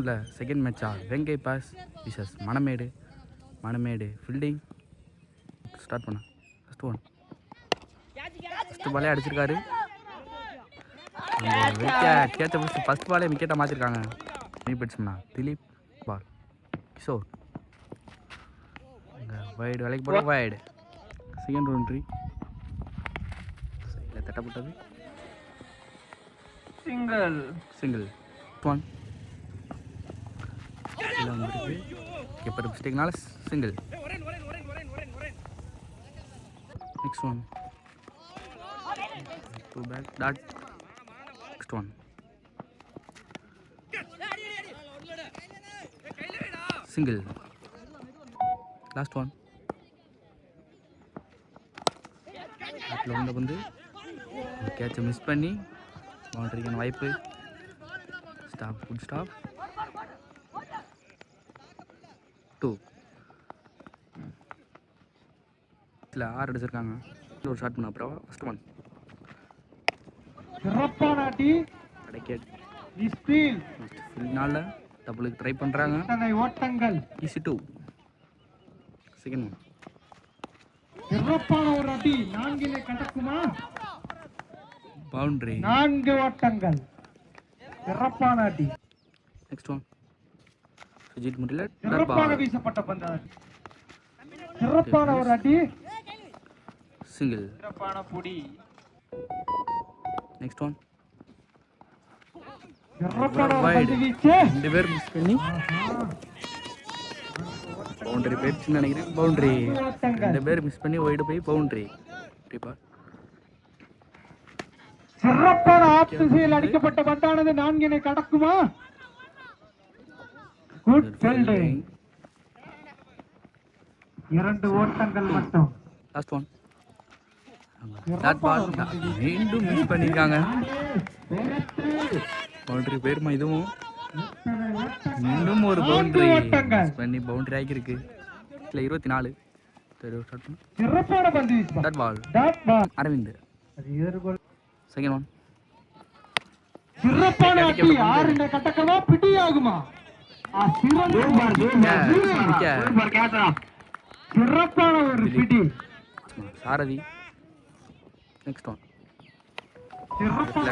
ரவுண்டில் செகண்ட் மேட்சா வெங்கை பாஸ் விசஸ் மணமேடு ஃபீல்டிங் ஸ்டார்ட் பண்ண ஃபஸ்ட்டு பாலே அடிச்சிருக்காரு. கேட்ச பிடிச்சி ஃபஸ்ட் பாலே விக்கெட்டை மாற்றிருக்காங்க. நியூ பேட்ஸ்மேனா திலீப் பால் கிஷோர் வைடு வேலைக்கு போட வைடு செகண்ட் பவுண்டரி சைடில் தட்டப்பட்டது. சிங்கிள் ஒன் வந்துருக்கு. கீப்பர் மிஸ்டேக்னால single. Next one two back dot. Next one single. Last one வந்து கேட்சை மிஸ் பண்ணி பவுண்டரிக்கான வாய்ப்பு. ஸ்டாப் குட் ஸ்டாப் 2 இதில் 6 அடிச்சிருக்காங்க. ஒரு ஷாட் பண்ண அப்புறம் ஃபர்ஸ்ட் ஒன் ஃபீல்ட்னால டபுளுக்கு ட்ரை பண்ணுறாங்க. ஓட்டங்கள் ஈஸி 2 செகண்ட் ஒன் சிறப்பான ஒரு அடி. 4 கடக்குமா? பவுண்டரி 4 ஓட்டங்கள். சிறப்பான அடி. நெக்ஸ்ட் ஒன் சுஜித் முறையில் சிறப்பாக வீசப்பட்ட பந்து. சிறப்பான ஒரு அடி. சிங்கிள். சிறப்பான புடி. நெக்ஸ்ட் ஒன் சிறப்பான பந்து வீச்சு. 2 பேர் மிஸ் பண்ணி பவுண்டரி போயிடுச்சுன்னு நினைக்கிறேன். பவுண்டரி 2 பேர் மிஸ் பண்ணி ஒயிடு போய் பவுண்டரி. சிறப்பான ஆப் திசையில் அடிக்கப்பட்ட பந்தானது 4 கடக்குமா? Good fielding. 2 ஓட்டங்கள் மட்டும். லாஸ்ட் ஒன் டாட் பால் மீண்டும் மிஸ் பண்ணிருக்காங்க. பவுண்டரி போயிருமா இதுவும்? மீண்டும் ஒரு பவுண்டரி மிஸ் பண்ணி பவுண்டரி ஆகிருக்கு. இல்லை 24. சரி ஸ்டார்ட் பண்ணு. சிறப்பான பந்து. Dot ball Aravind. Second one சிறப்பான அடி. 6 கடக்கமா பிடி ஆகுமா? சிறப்பான ஒரு பிடி. சாரதி. நெக்ஸ்ட் ஒன்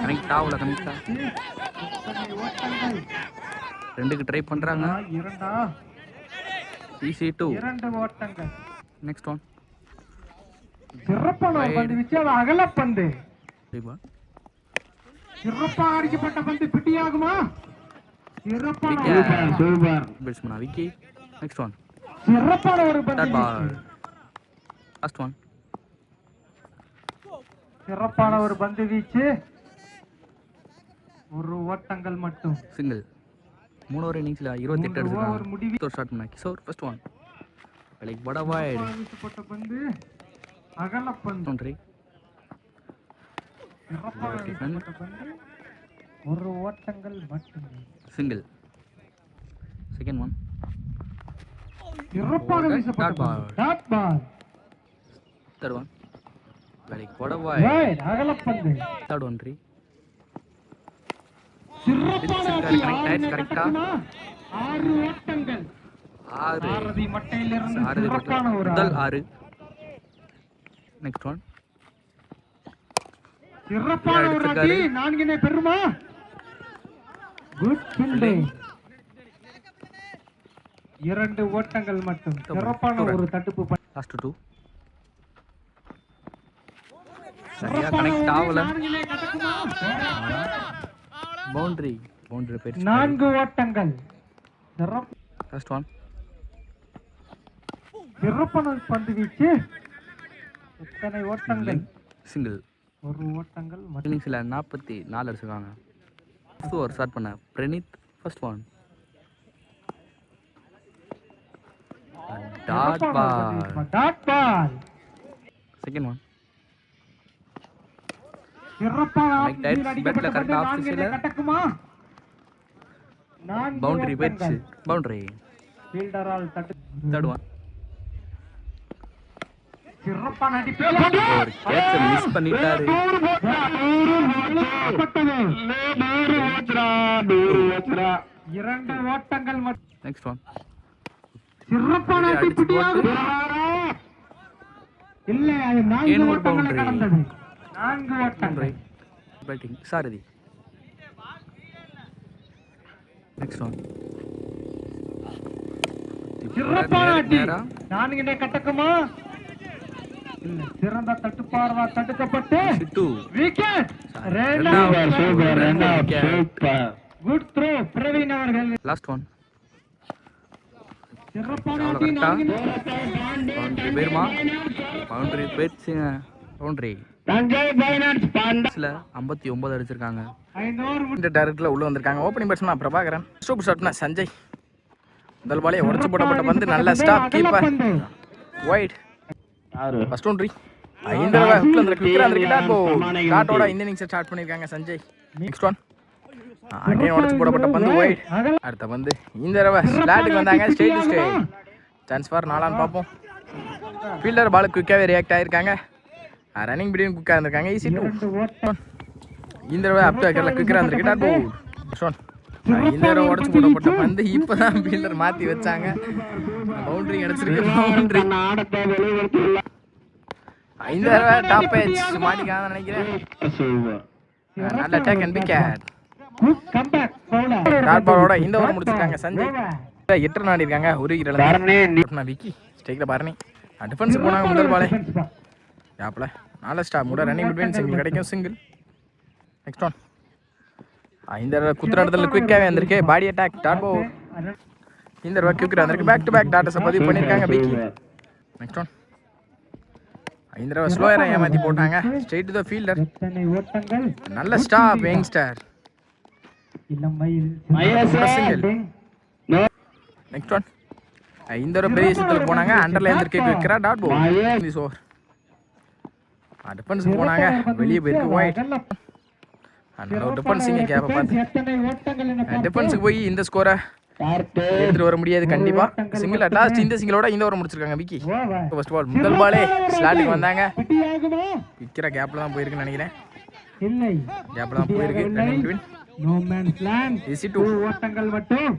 கனெக்ட் ஆகல. கனெக்டா 2க்கு ட்ரை பண்றாங்க. ஈஸி 2 ஓட்டங்கள். நெக்ஸ்ட் ஒன் சிறப்பான பந்து வீச்சு. அது அகல பந்து. சிறப்பாக அடிக்கப்பட்ட பந்து பிடி ஆகுமா? சிறப்பான பேட்ஸ்மேனா விக்கி. நெக்ஸ்ட் ஒன் சிறப்பான ஒரு பந்து. லாஸ்ட் ஒன் சிறப்பான ஒரு பந்து வீச்சு. 1 ஓட்டங்கள் மட்டும். சிங்கிள். 3 ஓவர் இன்னிங்ஸ்ல 28 அடிச்சிருக்காங்க. ஒரு ஷாட் பண்ண கிஷோர். ஃபர்ஸ்ட் ஒன் வேலைக்கு போட வைடு வீசப்பட்ட பந்து அகல பந்து. பவுண்டரி. சிறப்பான வீசப்பட்ட பந்து. 1 ஓட்டங்கள் மட்டும். சிங்கிள். செகண்ட் ஒன் சிறப்பாக வீசப்பட்ட பந்து. டாட் பால். தேர்ட் ஒன் வேலைக்கு போட வைடு அகல பந்து. தேர்ட் ஒன்ட்ரி கரெக்டா 6 ஓட்டங்கள். 6 சாரதி மட்டையிலிருந்து சிறப்பான ஒரு முதல் 6. நெக்ஸ்ட் ஒன் சிறப்பான ஒரு அடி. 4 பெறுமா? Good fielding. 2 ஓட்டங்கள் மட்டும். சிறப்பான ஒரு தடுப்பு. லாஸ்ட் 2 சரியா கனெக்ட் ஆகல. பவுண்டரி போயிடுச்சு. 4 ஓட்டங்கள். லாஸ்ட் ஒன் சிறப்பான பந்து வீச்சு. எத்தனை ஓட்டங்கள்? சிங்கிள். 1 ஓட்டங்கள். இன்னிங்ஸ்ல 44 அடிச்சிருக்காங்க. ஃபர்ஸ்ட் ஓவர் ஸ்டார்ட் பண்ண Praneeth. First one dot ball. Second one boundary போயிடுச்சு. பவுண்டரி. தேர்ட் ஒன் ஒரு கேட்ச மிஸ் பண்ணிட்டாரு. 2 ஓட்டங்கள் மட்டும். நெக்ஸ்ட் ஒன் சிறப்பான அடிப்புடியாக இல்லை, அது 4 ஒரு ஓட்டங்களை boundary. கடந்தது. 4 ஓட்டங்கள். பேட்டிங் சாரதி. நெக்ஸ்ட் ஒன் சிறப்பான அடி. 4 கட்டக்குமா? இல்ல, சிறந்த தட்டுப்பார்வா தடுக்கப்பட்டு சிட்டு விக்கெட். குட் த்ரோ பிரவீன் அவர்கள். லாஸ்ட் ஒன் சிறப்பான அவ்வளோ அடி. கரெக்டா 4 பவுண்டரி போயிருமா? பவுண்டரி போயிடுச்சுங்க. பவுண்டரி சில 59 அடிச்சிருக்காங்க. 5 இந்த டைரக்ட்ல உள்ள வந்திருக்காங்க. ஓப்பனிங் பேட்ஸ்மேன் பிரபாகரன், சூப்பர் ஷாட்னா சஞ்சய். முதல் பாலே உடச்சு போடப்பட்ட பந்து நல்ல stop keeper wide. First boundary 5 தடவை ஹுக்ல வந்து குயிக்கரா வந்திருக்கு. டாட்டோட இந்த இன்னிங்ஸ் ஸ்டார்ட் பண்ணிருக்காங்க சஞ்சய். நெக்ஸ்ட் ஒன் அகைன் உடச்சு போடப்பட்ட பந்து வைட். அடுத்த பந்து இந்த தடவை ஸ்லாட்டுக்கு வந்தாங்க. State to state chance for நாலான்னு பார்ப்போம். ஃபீல்டர் பால் குயிக்காவே ரியாக்ட் ஆயிருக்காங்க. ரன்னிங் பிடியும் குயிக்காக இருந்திருக்காங்க. Easy two. இந்த தடவை அப் டு அக்கர்ல குயிக்கரா வந்திருக்கு. டாட் போல் இந்த தடவை உடச்சு போடப்பட்ட பந்து இப்பதான் ஃபீல்டர் மாத்தி வச்சாங்க. பவுண்டரி அடிச்சிருக்கு. பவுண்டரி இந்த தடவை டாப் பேஜ் மாட்டிக்காத நினைக்கிறேன். நல்ல டேக் அண்ட் விக்கெட். டாட் பாலோட இந்த ஓவர் முடிச்சிருக்காங்க சஞ்சய். 8 ரன் ஆடிருக்காங்க. ஒரு விக்கெட். விக்கி ஸ்ட்ரைக்ல பரணி டிஃபென்ஸ் போனாங்க. முதல் பாலே யாப்ல நாலு ஸ்டாப் கூட ரன்னிங் பிட்வீன் சிங்கிள் கிடைக்கும். சிங்கிள். நெக்ஸ்ட் ஒன் இந்த குத்துற இடத்துல குயிக்காவே வந்திருக்கு. Body attack dot ball. இந்த தடவை குயிக்கரா வந்திருக்கு. பேக் டு பேக் டாட்டஸை பதிவு பண்ணியிருக்காங்க விக்கி. நெக்ஸ்ட் ஒன் இந்த தடவை ஸ்லோயரா ஏமாத்தி போட்டாங்க. Straight to the fielder. நல்ல ஸ்டாப் யங்ஸ்டர். நெக்ஸ்ட் ஒன் இந்த தடவை பெரிய சுத்துல போனாங்க. அண்டர்ல இருந்திருக்கு குயிக்கரா டாட் பால். திஸ் ஓவர் டிஃபென்ஸ்க்கு போனாங்க. வெளியே போயிருக்கு ஒயிட். டிஃபென்ஸிங்க கேப்பை பார்த்து டிஃபென்ஸுக்கு போய் இந்த ஸ்கோரை எடுத்துட்டு வர முடியாது கண்டிப்பா. சிங்கிள் லாஸ்ட் இந்த சிங்கிளோட இந்த ஓவர் முடிச்சிருக்காங்க விக்கி. ஃபர்ஸ்ட் பால் முதல் பாலே ஸ்லாட்டுக்கு வந்தாங்க. விக்கிற கேப்ல தான் போயிருக்குன்னு நினைக்கிறேன். கேப்ல தான் போயிருக்கு. Running between no man's land. Easy two. ஓட்டங்கள் மட்டும்.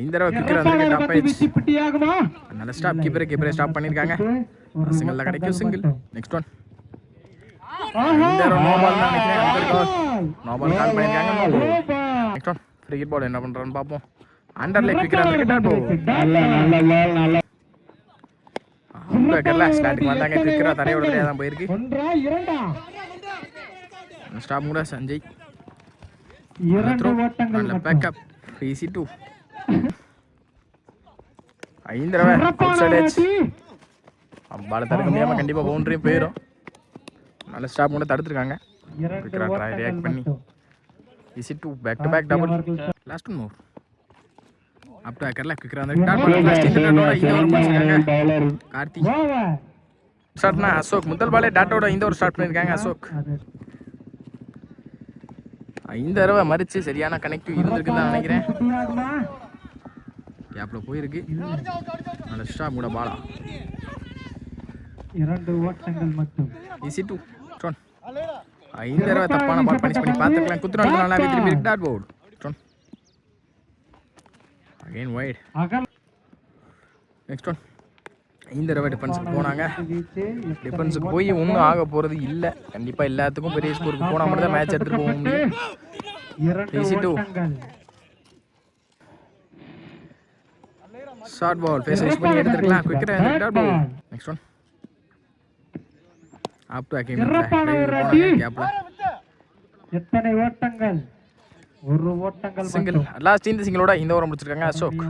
இந்த தடவை கிக்கர் வந்திருக்கு. டாப் பேஜ் பிட்டியாகுமா? நல்ல ஸ்டாப் கீப்பரே ஸ்டாப் பண்ணிருக்காங்க. சிங்கிள்ல கிடைக்கும். சிங்கிள். நெக்ஸ்ட் ஒன் இந்த தடவை நோ பால் தான் நினைக்கிறேன். நோ பால் கால் பண்ணிருக்காங்க. Next one free hit ball என்ன பண்றான்னு பாப்போம். அண்டர்ல கிக்கர் வந்திருக்கு. Dot ball. நல்ல பால். நல்ல பேக்கர்ல ஸ்டார்டிங் வந்தாங்க. கிக்கரா தரையோட தரையா தான் போயிருக்கு. ஒன்றா இரண்டா ஸ்டாப் கூட சஞ்சய். 2 ஓட்டங்கள். நல்ல பேக்கப். Easy two. இந்த தடவை அவுட் சைட் எட்ஜ். பால் தடுக்க முடியாம கண்டிப்பா பவுண்டரியும் போயிடும். நல்ல ஸ்டாப் கூட தடுத்துருக்காங்க. கிக்கரா ரியாக்ட் பண்ணி easy two. Back to back double. Last one move up to அக்கர்ல கிக்கரா வந்து டாட் பால். லாஸ்ட் இந்த டாட்டோட இந்த ஓவர் முடிச்சிருக்காங்க. கார்த்தி ஸ்டார்ட்னா அசோக். முதல் பாலே டாட்டோட இந்த ஓவர் ஸ்டார்ட் பண்ணிருக்காங்க அசோக். இந்த தடவை மறிச்சு சரியான கனெக்டிவ் இருந்திருக்குன்னு தான் நினைக்கிறேன். கேப்ல போயிருக்கு. நல்ல ஸ்டாப் கூட பாலா. 2 ஓட்டங்கள் மட்டும். Easy two. இந்த தடவை தப்பான பால் பனிஷ் பண்ணி பார்த்துக்கலாம். குத்துனால நல்லாவே திரும்பி இருக்கு. Dot ball. Again wide. Next one இந்த தடவை டிஃபென்ஸுக்கு போனாங்க. டிஃபென்ஸுக்கு போய் ஒன்றும் ஆக போகிறது இல்லை. கண்டிப்பாக எல்லாத்துக்கும் பெரிய ஸ்கோருக்கு போனால் மட்டும் தான் மேட்ச் எடுத்துகிட்டு போக முடியும். Easy two. Short ball face use பண்ணி எடுத்துக்கலாம். குயிக்கரா dot ball. Next one up to again போனாங்க கேப்ல. எத்தனை ஓட்டங்கள்? 1 ஓட்டங்கள். சிங்கிள். லாஸ்ட் இந்த சிங்கிளோட இந்த ஓவர் முடிச்சிருக்காங்க அசோக்.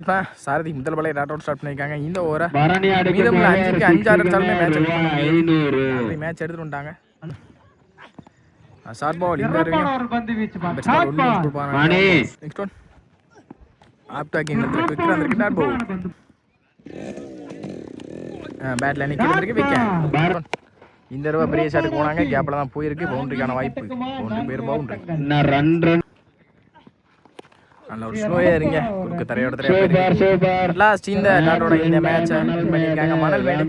சாரதி முதல் பாலே டாட் அவுட் ஸ்டார்ட் பண்ணிருக்காங்க. இந்த ஓவரை மீதமுள்ள 5க்கு 5 அடிச்சாலுமே மேட்ச் எடுத்து மேட்ச் எடுத்துட்டு வந்துட்டாங்க. ஷார்ட் பால் இந்த next one up to again குயிக்கரா வந்திருக்கு. டாட் பால். பேட்ல நிக்கிறதுக்கு விக்கெட். இந்த தடவை பெரிய ஷாட்டுக்கு போனாங்க. கேப்ல தான் போயிருக்கு. பவுண்டரிக்கான வாய்ப்பு. பவுண்டரி பேர் பவுண்டரி. நல்ல ஒரு ஸ்லோயா இருங்க. குறுக்கு தரையோட தரையா லாஸ்ட் இந்த டாட்டோட இந்த மேட்சை பண்ணிருக்காங்க. மணல் மேடு